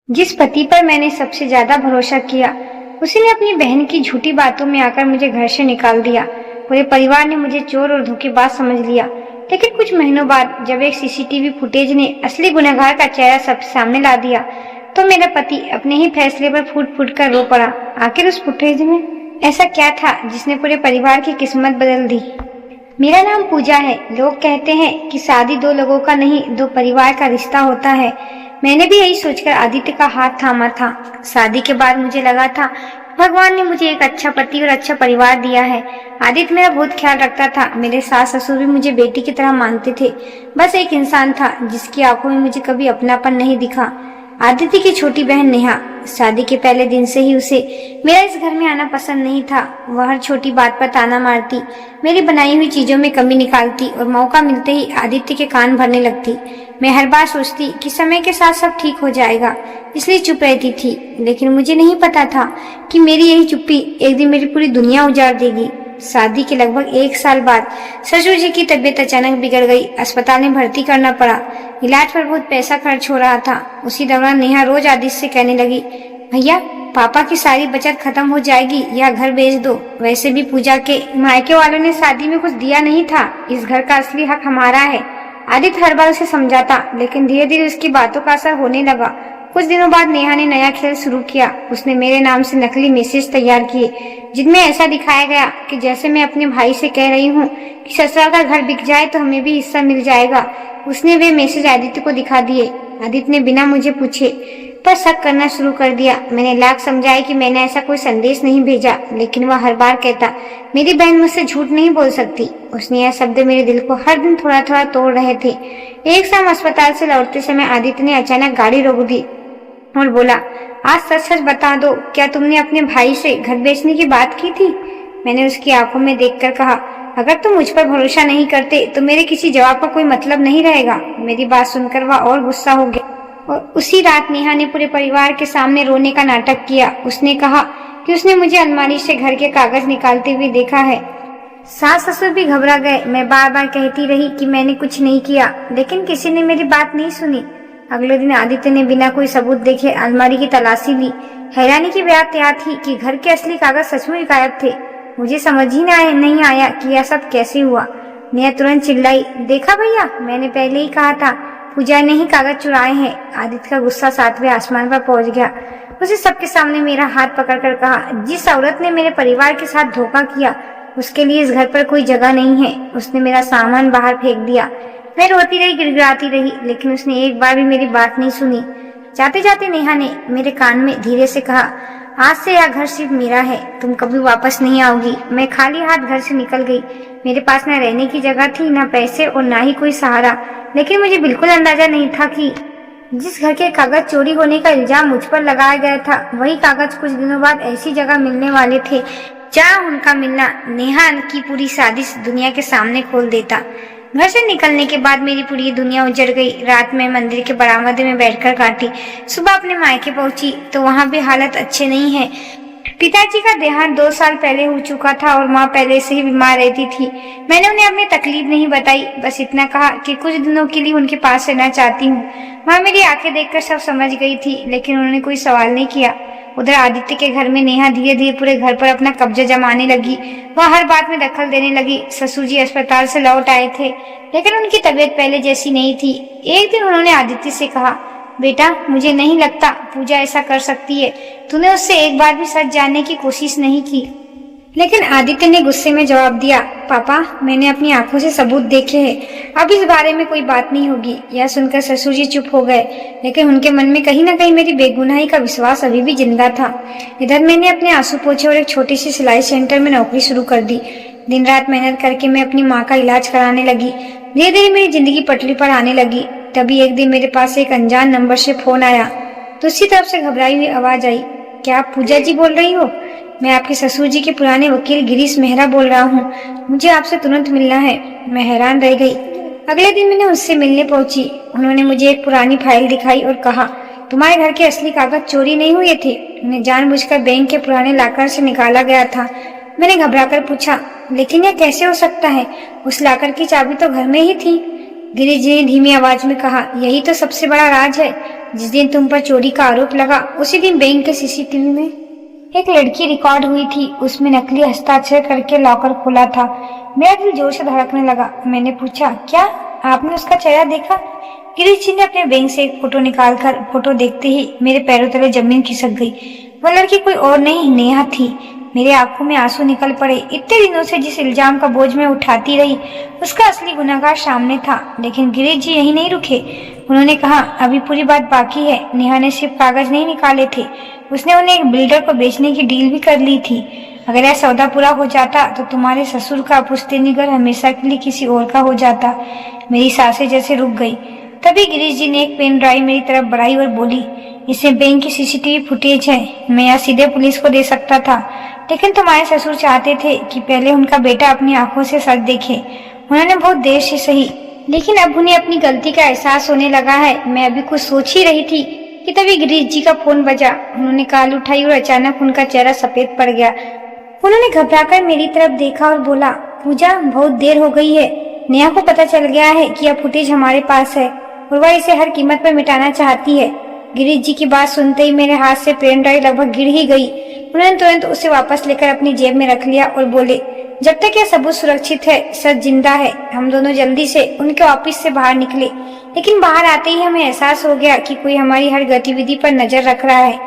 जिस पति पर मैंने सबसे ज्यादा भरोसा किया, उसने अपनी बहन की झूठी बातों में आकर मुझे घर से निकाल दिया। पूरे परिवार ने मुझे चोर और धोखेबाज समझ लिया। लेकिन कुछ महीनों बाद जब एक सीसीटीवी फुटेज ने असली गुनहगार का चेहरा सबके सामने ला दिया, तो मेरा पति अपने ही फैसले पर फूट फूट कर रो पड़ा। आखिर उस फुटेज में ऐसा क्या था जिसने पूरे परिवार की किस्मत बदल दी? मेरा नाम पूजा है। लोग कहते हैं कि शादी दो लोगों का नहीं, दो परिवार का रिश्ता होता है। मैंने भी यही सोचकर आदित्य का हाथ थामा था। शादी के बाद मुझे लगा था भगवान ने मुझे एक अच्छा पति और अच्छा परिवार दिया है। आदित्य मेरा बहुत ख्याल रखता था। मेरे सास ससुर भी मुझे बेटी की तरह मानते थे। बस एक इंसान था जिसकी आंखों में मुझे कभी अपनापन नहीं दिखा। आदित्य की छोटी बहन नेहा। शादी के पहले दिन से ही उसे मेरा इस घर में आना पसंद नहीं था। वह हर छोटी बात पर ताना मारती, मेरी बनाई हुई चीजों में कमी निकालती और मौका मिलते ही आदित्य के कान भरने लगती। मैं हर बार सोचती कि समय के साथ सब ठीक हो जाएगा, इसलिए चुप रहती थी। लेकिन मुझे नहीं पता था कि मेरी यही चुप्पी एक दिन मेरी पूरी दुनिया उजाड़ देगी। शादी के लगभग 1 साल बाद ससुर जी की तबीयत अचानक बिगड़ गई। अस्पताल में भर्ती करना पड़ा। इलाज पर बहुत पैसा खर्च हो रहा था। उसी दौरान नेहा रोज आदित्य से कहने लगी, भैया पापा की सारी बचत खत्म हो जाएगी या घर बेच दो। वैसे भी पूजा के मायके वालों ने शादी में कुछ दिया नहीं था। इस घर का असली हक हमारा है। आदित्य हर बार उसे समझाता, लेकिन धीरे धीरे उसकी बातों का असर होने लगा। कुछ दिनों बाद नेहा ने नया खेल शुरू किया। उसने मेरे नाम से नकली मैसेज तैयार किए, जिनमें ऐसा दिखाया गया कि जैसे मैं अपने भाई से कह रही हूँ कि ससुराल का घर बिक जाए तो हमें भी हिस्सा मिल जाएगा। उसने वे मैसेज आदित्य को दिखा दिए। आदित्य ने बिना मुझे पूछे पर शक करना शुरू कर दिया। मैंने लाख समझाया कि मैंने ऐसा कोई संदेश नहीं भेजा, लेकिन वह हर बार कहता, मेरी बहन मुझसे झूठ नहीं बोल सकती। उसने यह शब्द मेरे दिल को हर दिन थोड़ा थोड़ा तोड़ रहे थे। एक शाम अस्पताल से लौटते समय आदित्य ने अचानक गाड़ी रोक दी और बोला, आज सच सच बता दो, क्या तुमने अपने भाई से घर बेचने की बात की थी? मैंने उसकी आंखों में देखकर कहा, अगर तुम मुझ पर भरोसा नहीं करते तो मेरे किसी जवाब का कोई मतलब नहीं रहेगा। मेरी बात सुनकर वह और गुस्सा हो गया और उसी रात नेहा ने पूरे परिवार के सामने रोने का नाटक किया। उसने कहा कि उसने मुझे अलमारी से घर के कागज निकालते हुए देखा है। सास ससुर भी घबरा गए। मैं बार बार कहती रही कि मैंने कुछ नहीं किया, लेकिन किसी ने मेरी बात नहीं सुनी। अगले दिन आदित्य ने बिना कोई सबूत देखे अलमारी की तलाशी ली। हैरानी की बात यह थी कि घर के असली कागज सचमुच गायब थे। मुझे समझ ही नहीं आया कि यह सब कैसे हुआ। नेहा तुरंत चिल्लाई, देखा भैया, मैंने पहले ही कहा था, पूजा ने ही कागज चुराए हैं। आदित्य का गुस्सा 7वें आसमान पर पहुंच गया। उसे सबके सामने मेरा हाथ पकड़कर कहा, जिस औरत ने मेरे परिवार के साथ धोखा किया उसके लिए इस घर पर कोई जगह नहीं है। उसने मेरा सामान बाहर फेंक दिया। मैं रोती रही, गिड़गिड़ाती रही, लेकिन उसने एक बार भी मेरी बात नहीं सुनी। जाते जाते नेहा ने मेरे कान में धीरे से कहा, आज से यह घर सिर्फ मेरा है, तुम कभी वापस नहीं आओगी। मैं खाली हाथ घर से निकल गई। मेरे पास न रहने की जगह थी, न पैसे और न ही कोई सहारा। लेकिन मुझे बिल्कुल अंदाजा नहीं था कि जिस घर के कागज चोरी होने का इल्जाम मुझ पर लगाया गया था, वही कागज कुछ दिनों बाद ऐसी जगह मिलने वाले थे जहाँ उनका मिलना नेहा की पूरी साजिश दुनिया के सामने खोल देता। घर से निकलने के बाद मेरी पूरी दुनिया उजड़ गई। रात में मंदिर के बरामदे में बैठकर काटी। सुबह अपने मायके पहुंची तो वहां भी हालत अच्छे नहीं है। पिताजी का देहांत 2 साल पहले हो चुका था और माँ पहले से ही बीमार रहती थी। मैंने उन्हें अपनी तकलीफ नहीं बताई, बस इतना कहा कि कुछ दिनों के लिए उनके पास रहना चाहती हूँ। माँ मेरी आंखें देखकर सब समझ गई थी, लेकिन उन्होंने कोई सवाल नहीं किया। उधर आदित्य के घर में नेहा धीरे धीरे पूरे घर पर अपना कब्जा जमाने लगी। वह हर बात में दखल देने लगी। ससुर जी अस्पताल से लौट आए थे, लेकिन उनकी तबीयत पहले जैसी नहीं थी। एक दिन उन्होंने आदित्य से कहा, बेटा, मुझे नहीं लगता पूजा ऐसा कर सकती है। तूने उससे एक बार भी सच जानने की कोशिश नहीं की। लेकिन आदित्य ने गुस्से में जवाब दिया, पापा, मैंने अपनी आंखों से सबूत देखे हैं। अब इस बारे में कोई बात नहीं होगी। यह सुनकर ससुर जी चुप हो गए, लेकिन उनके मन में कहीं न कहीं मेरी बेगुनाही का विश्वास अभी भी जिंदा था। इधर मैंने अपने आंसू पोंछे और एक छोटी सी सिलाई सेंटर में नौकरी शुरू कर दी। दिन रात मेहनत करके मैं अपनी माँ का इलाज कराने लगी। धीरे धीरे मेरी जिंदगी पटरी पर आने लगी। तभी एक दिन मेरे पास एक अनजान नंबर से फोन आया। दूसरी तरफ से घबराई हुई आवाज आई, क्या आप पूजा जी बोल रही हो? मैं आपके ससुर जी के पुराने वकील गिरीश मेहरा बोल रहा हूँ। मुझे आपसे तुरंत मिलना है। मैं हैरान रह गई। अगले दिन मैंने उससे मिलने पहुंची। उन्होंने मुझे एक पुरानी फाइल दिखाई और कहा, तुम्हारे घर के असली कागज चोरी नहीं हुए थे, उन्हें जानबूझकर बैंक के पुराने लाकर से निकाला गया था। मैंने घबराकर पूछा, लेकिन यह कैसे हो सकता है? उस लाकर की चाबी तो घर में ही थी। गिरीश जी ने धीमी आवाज में कहा, यही तो सबसे बड़ा राज है। जिस दिन तुम पर चोरी का आरोप लगा उसी दिन बैंक के सीसीटीवी में एक लड़की रिकॉर्ड हुई थी। उसमें नकली हस्ताक्षर करके लॉकर खोला था। मेरा दिल जोर से धड़कने लगा। मैंने पूछा, क्या आपने उसका चेहरा देखा? गिरीश जी ने अपने बैंक से एक फोटो निकालकर फोटो देखते ही मेरे पैरों तले जमीन खिसक गई। वो लड़की कोई और नहीं, नेहा थी। मेरे आंखों में आंसू निकल पड़े। इतने दिनों से जिस इल्जाम का बोझ मैं उठाती रही उसका असली गुनहगार सामने था। लेकिन गिरीश जी यही नहीं रुके। उन्होंने कहा, अभी पूरी बात बाकी है। नेहा ने सिर्फ कागज नहीं निकाले थे, उसने उन्हें एक बिल्डर को बेचने की डील भी कर ली थी। अगर यह सौदा पूरा हो जाता तो तुम्हारे ससुर का पुश्तैनी घर हमेशा के लिए किसी और का हो जाता। मेरी सांसें जैसे रुक गई। तभी गिरीश जी ने एक पेन ड्राइव मेरी तरफ बढ़ाई और बोली, इसमें बैंक की सीसीटीवी फुटेज है। मैं यहाँ सीधे पुलिस को दे सकता था, लेकिन तुम्हारे ससुर चाहते थे कि पहले उनका बेटा अपनी आंखों से सच देखे। उन्होंने बहुत देर से सही, लेकिन अब उन्हें अपनी गलती का एहसास होने लगा है। मैं अभी कुछ सोच ही रही थी कि तभी गिरीश जी का फोन बजा। उन्होंने कॉल उठाई और अचानक उनका चेहरा सफेद पड़ गया। उन्होंने घबराकर मेरी तरफ देखा और बोला, पूजा, बहुत देर हो गई है। नेहा को पता चल गया है कि यह फुटेज हमारे पास है और वह इसे हर कीमत पर मिटाना चाहती है। गिरीश जी की बात सुनते ही मेरे हाथ से पेन ड्राइव लगभग गिर ही गई। उन्होंने तुरंत उसे वापस लेकर अपनी जेब में रख लिया और बोले, जब तक यह सबूत सुरक्षित है, सच जिंदा है। हम दोनों जल्दी से उनके ऑफिस से बाहर निकले, लेकिन बाहर आते ही हमें एहसास हो गया कि कोई हमारी हर गतिविधि पर नजर रख रहा है।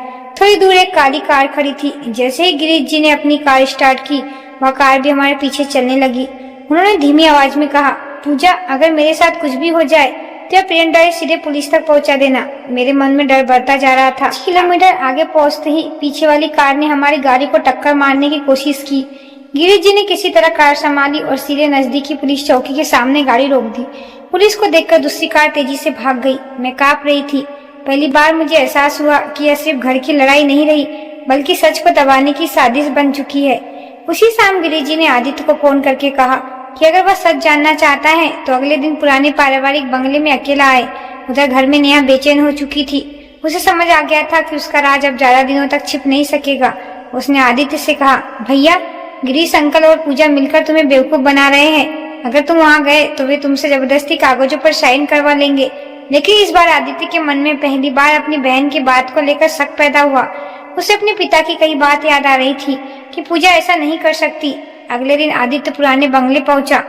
थोड़ी दूर एक काली कार खड़ी थी। जैसे ही गिरीश जी ने अपनी कार स्टार्ट की, वह कार भी हमारे पीछे चलने लगी। उन्होंने धीमी आवाज में कहा, पूजा, अगर मेरे साथ कुछ भी हो जाए तो यह पेन ड्राइव सीधे पुलिस तक पहुंचा देना। मेरे मन में डर बढ़ता जा रहा था। 6 किलोमीटर आगे पहुंचते ही पीछे वाली कार ने हमारी गाड़ी को टक्कर मारने की कोशिश की। गिरीश जी ने किसी तरह कार संभाली और सीधे नजदीकी पुलिस चौकी के सामने गाड़ी रोक दी। पुलिस को देखकर दूसरी कार तेजी से भाग गई। मैं कांप रही थी। पहली बार मुझे एहसास हुआ कि यह सिर्फ घर की लड़ाई नहीं रही, बल्कि सच को दबाने की साजिश बन चुकी है। उसी शाम गिरीश जी ने आदित्य को फोन करके कहा कि अगर वह सच जानना चाहता है तो अगले दिन पुराने पारिवारिक बंगले में अकेला आए। उधर घर में नेहा बेचैन हो चुकी थी। उसे समझ आ गया था कि उसका राज अब ज्यादा दिनों तक छिप नहीं सकेगा। उसने आदित्य से कहा, भैया, गिरीश अंकल और पूजा मिलकर तुम्हें बेवकूफ बना रहे हैं। अगर तुम वहाँ गए तो वे तुमसे जबरदस्ती कागजों पर साइन करवा लेंगे। लेकिन इस बार आदित्य के मन में पहली बार अपनी बहन की बात को लेकर शक पैदा हुआ। उसे अपने पिता की कई बात याद आ रही थी कि पूजा ऐसा नहीं कर सकती। अगले दिन आदित्य पुराने बंगले पहुंचा।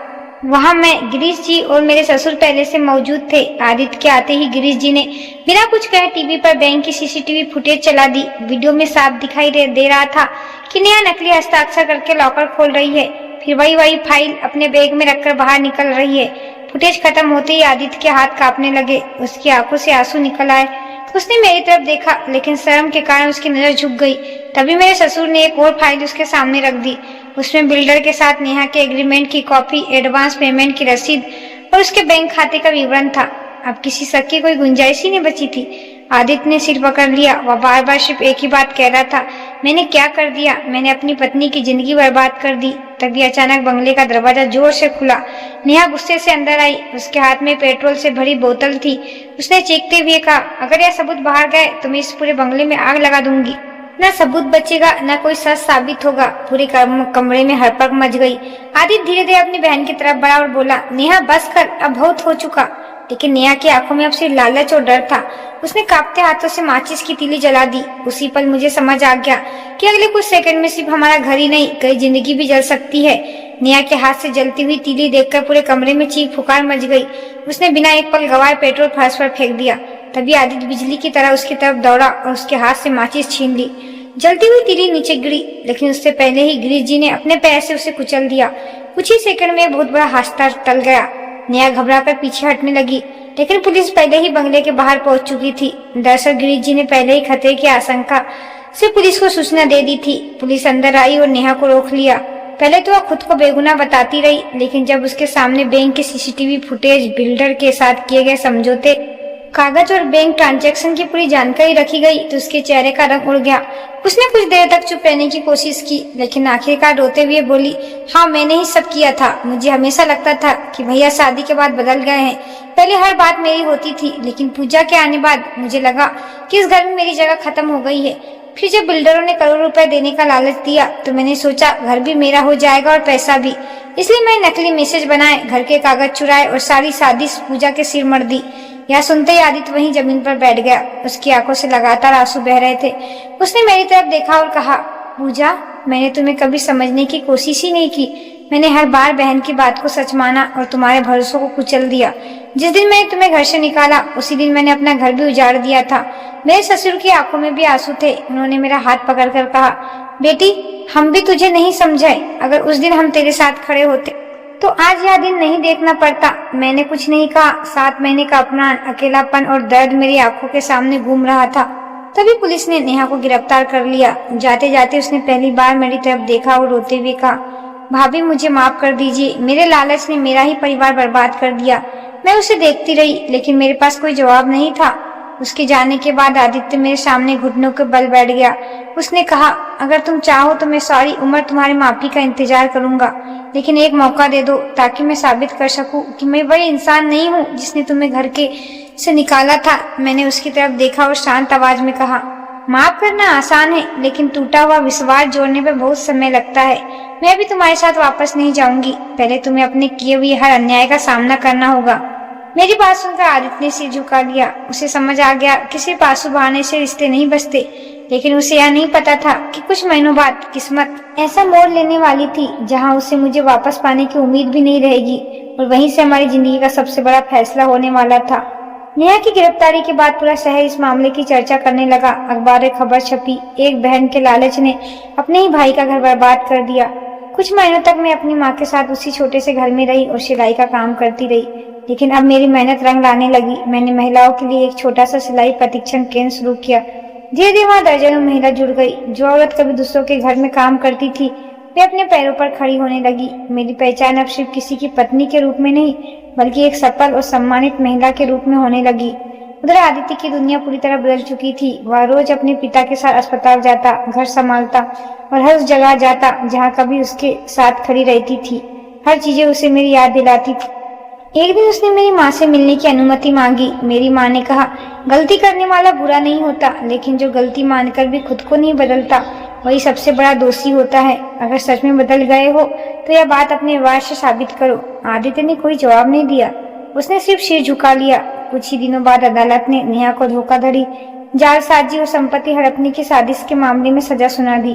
वहां मैं, गिरीश जी और मेरे ससुर पहले से मौजूद थे। आदित्य के आते ही गिरीश जी ने बिना कुछ कहे टीवी पर बैंक की सीसीटीवी फुटेज चला दी। वीडियो में साफ दिखाई दे रहा था कि नेहा नकली हस्ताक्षर करके लॉकर खोल रही है, फिर वही फाइल अपने बैग में रखकर बाहर निकल रही है। फुटेज खत्म होते ही आदित्य के हाथ कांपने लगे। उसकी आंखों से आंसू निकल आए। उसने मेरी तरफ देखा, लेकिन शर्म के कारण उसकी नजर झुक गई। तभी मेरे ससुर ने एक और फाइल उसके सामने रख दी। उसमें बिल्डर के साथ नेहा के एग्रीमेंट की कॉपी, एडवांस पेमेंट की रसीद और उसके बैंक खाते का विवरण था। अब किसी शक की कोई गुंजाइश ही नहीं बची थी। आदित्य ने सिर पकड़ लिया। वह बार बार सिर्फ एक ही बात कह रहा था, मैंने क्या कर दिया? मैंने अपनी पत्नी की जिंदगी बर्बाद कर दी। तभी अचानक बंगले का दरवाजा जोर से खुला। नेहा गुस्से से अंदर आई। उसके हाथ में पेट्रोल से भरी बोतल थी। उसने चीखते हुए कहा, अगर यह सबूत बाहर गए तो मैं इस पूरे बंगले में आग लगा दूंगी। न सबूत बचेगा, न कोई सच साबित होगा। पूरे कमरे में हड़पक मच गई। आदित्य धीरे धीरे अपनी बहन की तरफ बढ़ा और बोला, नेहा, बस कर, अब बहुत हो चुका। लेकिन नेहा की आंखों में अब सिर्फ लालच और डर था। उसने कांपते हाथों से माचिस की तीली जला दी। उसी पल मुझे समझ आ गया कि अगले कुछ सेकंड में सिर्फ हमारा घर ही नहीं, कई जिंदगी भी जल सकती है। नेहा के हाथ से जलती हुई तीली देखकर पूरे कमरे में चीख पुकार मच गई। उसने बिना एक पल गवाए पेट्रोल फर्श पर फेंक दिया। तभी आदित्य बिजली की तरह उसकी तरफ दौड़ा और उसके हाथ से माचिस छीन ली। जलती हुई तीली नीचे गिरी, लेकिन उससे पहले ही गिरीश जी ने अपने पैर से उसे कुचल दिया। कुछ ही सेकंड में बहुत बड़ा हादसा टल गया। नेहा घबराकर पीछे हटने लगी, लेकिन पुलिस पहले ही बंगले के बाहर पहुंच चुकी थी। दरअसल गिरीश जी ने पहले ही खतरे की आशंका से पुलिस को सूचना दे दी थी। पुलिस अंदर आई और नेहा को रोक लिया। पहले तो वह खुद को बेगुनाह बताती रही, लेकिन जब उसके सामने बैंक के सीसीटीवी फुटेज, बिल्डर के साथ किए गए समझौते, कागज और बैंक ट्रांजैक्शन की पूरी जानकारी रखी गई तो उसके चेहरे का रंग उड़ गया। उसने कुछ देर तक चुप रहने की कोशिश की, लेकिन आखिरकार रोते हुए बोली, हाँ, मैंने ही सब किया था। मुझे हमेशा लगता था कि भैया शादी के बाद बदल गए हैं। पहले हर बात मेरी होती थी, लेकिन पूजा के आने बाद मुझे लगा कि इस घर में मेरी जगह खत्म हो गई है। फिर जब बिल्डरों ने करोड़ रुपए देने का लालच दिया तो मैंने सोचा घर भी मेरा हो जाएगा और पैसा भी। इसलिए मैं नकली मैसेज बनाए, घर के कागज चुराए और सारी साजिश पूजा के सिर मढ़ दी। यह सुनते ही आदित्य वहीं जमीन पर बैठ गया। उसकी आंखों से लगातार आंसू बह रहे थे। उसने मेरी तरफ देखा और कहा, पूजा, मैंने तुम्हें कभी समझने की कोशिश ही नहीं की। मैंने हर बार बहन की बात को सच माना और तुम्हारे भरोसों को कुचल दिया। जिस दिन मैंने तुम्हें घर से निकाला उसी दिन मैंने अपना घर भी उजाड़ दिया था। मेरे ससुर की आंखों में भी आंसू थे। उन्होंने मेरा हाथ पकड़कर कहा, बेटी, हम भी तुझे नहीं समझे। अगर उस दिन हम तेरे साथ खड़े होते तो आज यह दिन नहीं देखना पड़ता। मैंने कुछ नहीं कहा। 7 महीने का अपमान, अकेलापन और दर्द मेरी आंखों के सामने घूम रहा था। तभी पुलिस ने नेहा को गिरफ्तार कर लिया। जाते जाते उसने पहली बार मेरी तरफ देखा और रोते हुए कहा, भाभी, मुझे माफ कर दीजिए। मेरे लालच ने मेरा ही परिवार बर्बाद कर दिया। मैं उसे देखती रही लेकिन मेरे पास कोई जवाब नहीं था। उसके जाने के बाद आदित्य मेरे सामने घुटनों के बल बैठ गया। उसने कहा, अगर तुम चाहो तो मैं सारी उम्र तुम्हारी माफी का इंतजार करूंगा, लेकिन एक मौका दे दो ताकि मैं साबित कर सकूं कि मैं वही इंसान नहीं हूँ जिसने तुम्हें घर के से निकाला था। मैंने उसकी तरफ देखा और शांत आवाज में कहा, माफ करना आसान है लेकिन टूटा हुआ विश्वास जोड़ने में बहुत समय लगता है। मैं भी तुम्हारे साथ वापस नहीं जाऊंगी। पहले तुम्हें अपने किए हुए हर अन्याय का सामना करना होगा। मेरी बात सुनकर आदित्य ने सिर झुका लिया। उसे समझ आ गया कि सिर्फ आंसू बहाने से रिश्ते नहीं बचते, लेकिन उसे यह नहीं पता था कि कुछ महीनों बाद किस्मत ऐसा मोड़ लेने वाली थी जहां उसे मुझे वापस पाने की उम्मीद भी नहीं रहेगी और वहीं से हमारी जिंदगी का सबसे बड़ा फैसला होने वाला था। नेहा की गिरफ्तारी के बाद पूरा शहर इस मामले की चर्चा करने लगा। अखबार में खबर छपी, एक बहन के लालच ने अपने ही भाई का घर बर्बाद कर दिया। कुछ महीनों तक मैं अपनी माँ के साथ उसी छोटे से घर में रही और सिलाई का काम करती रही, लेकिन अब मेरी मेहनत रंग लाने लगी। मैंने महिलाओं के लिए एक छोटा सा सिलाई प्रशिक्षण केंद्र शुरू किया। धीरे धीरे वहाँ दर्जनों महिला जुड़ गई। जो औरत कभी दूसरों के घर में काम करती थी वे अपने पैरों पर खड़ी होने लगी। मेरी पहचान अब सिर्फ किसी की पत्नी के रूप में नहीं बल्कि एक सफल और सम्मानित महिला के रूप में होने लगी। उधर आदित्य की दुनिया पूरी तरह बदल चुकी थी। वह रोज अपने पिता के साथ अस्पताल जाता, घर संभालता और हर उस जगह जाता जहाँ कभी उसके साथ खड़ी रहती थी। हर चीजें उसे मेरी याद दिलाती थी। एक दिन उसने मेरी माँ से मिलने की अनुमति मांगी। मेरी माँ ने कहा, गलती करने वाला बुरा नहीं होता, लेकिन जो गलती मानकर भी खुद को नहीं बदलता वही सबसे बड़ा दोषी होता है। अगर सच में बदल गए हो तो यह बात अपने व्यवहार से साबित करो। आदित्य ने कोई जवाब नहीं दिया। उसने सिर्फ सिर झुका लिया। कुछ ही दिनों बाद अदालत ने नेहा को धोखाधड़ी, जालसाजी और संपत्ति हड़पने की साजिश के मामले में सजा सुना दी।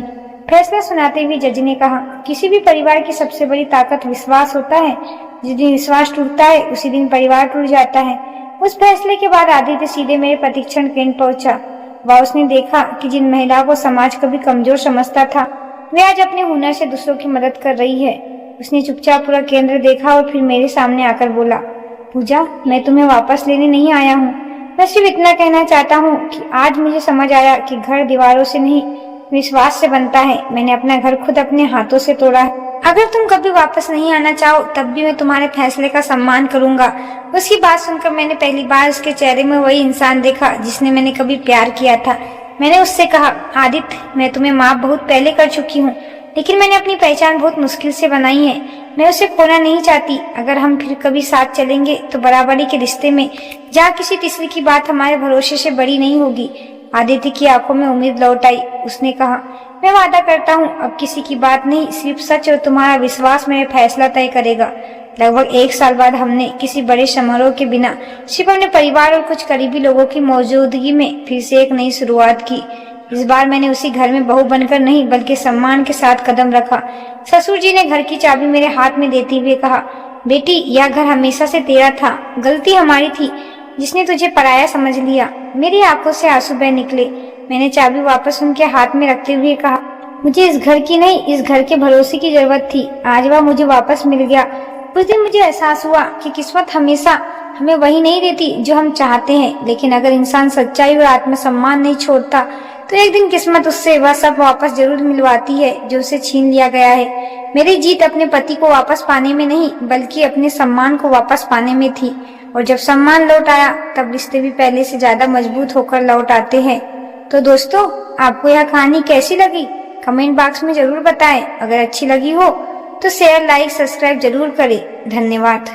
फैसला सुनाते हुए जज ने कहा, किसी भी परिवार की सबसे बड़ी ताकत विश्वास होता है। जिस दिन विश्वास टूटता है उसी दिन परिवार टूट जाता है। उस फैसले के बाद आदित्य सीधे मेरे प्रशिक्षण केंद्र पहुंचा। वह उसने देखा कि जिन महिलाओं को समाज कभी कमजोर समझता था वे आज अपने हुनर से दूसरों की मदद कर रही है। उसने चुपचाप पूरा केंद्र देखा और फिर मेरे सामने आकर बोला, पूजा, मैं तुम्हें वापस लेने नहीं आया हूँ। मैं सिर्फ इतना कहना चाहता हूँ कि आज मुझे समझ आया कि घर दीवारों से नहीं विश्वास से बनता है। मैंने अपना घर खुद अपने हाथों से तोड़ा है। अगर तुम कभी वापस नहीं आना चाहो तब भी मैं तुम्हारे फैसले का सम्मान करूंगा। उसकी बात सुनकर मैंने पहली बार उसके चेहरे में वही इंसान देखा जिसने मैंने कभी प्यार किया था। मैंने उससे कहा, आदित्य, मैं तुम्हें माफ बहुत पहले कर चुकी हूँ, लेकिन मैंने अपनी पहचान बहुत मुश्किल से बनाई है। मैं उसे खोना नहीं चाहती। अगर हम फिर कभी साथ चलेंगे तो बराबरी के रिश्ते में, जहाँ किसी तीसरे की बात हमारे भरोसे से बड़ी नहीं होगी। आदित्य की आंखों में उम्मीद लौट आई। उसने कहा, मैं वादा करता हूँ अब किसी की बात नहीं, सिर्फ सच और तुम्हारा विश्वास मेरे फैसला तय करेगा। लगभग 1 साल बाद हमने किसी बड़े समारोह के बिना सिर्फ अपने परिवार और कुछ करीबी लोगों की मौजूदगी में फिर से एक नई शुरुआत की। इस बार मैंने उसी घर में बहू बनकर नहीं बल्कि सम्मान के साथ कदम रखा। ससुर जी ने घर की चाबी मेरे हाथ में देते हुए कहा, बेटी, यह घर हमेशा से तेरा था। गलती हमारी थी जिसने तुझे पराया समझ लिया। मेरी आंखों से आंसू बह निकले। मैंने चाबी वापस उनके हाथ में रखते हुए कहा, मुझे इस घर की नहीं, इस घर के भरोसे की जरूरत थी। आज वह मुझे वापस मिल गया। उस दिन मुझे एहसास हुआ कि किस्मत हमेशा हमें वही नहीं देती जो हम चाहते हैं, लेकिन अगर इंसान सच्चाई और आत्मसम्मान नहीं छोड़ता तो एक दिन किस्मत उससे वह सब वापस जरूर मिलवाती है जो उसे छीन लिया गया है। मेरी जीत अपने पति को वापस पाने में नहीं बल्कि अपने सम्मान को वापस पाने में थी, और जब सम्मान लौट आया तब रिश्ते भी पहले से ज्यादा मजबूत होकर लौट आते हैं। तो दोस्तों, आपको यह कहानी कैसी लगी कमेंट बॉक्स में जरूर बताएं। अगर अच्छी लगी हो तो शेयर, लाइक, सब्सक्राइब जरूर करें। धन्यवाद।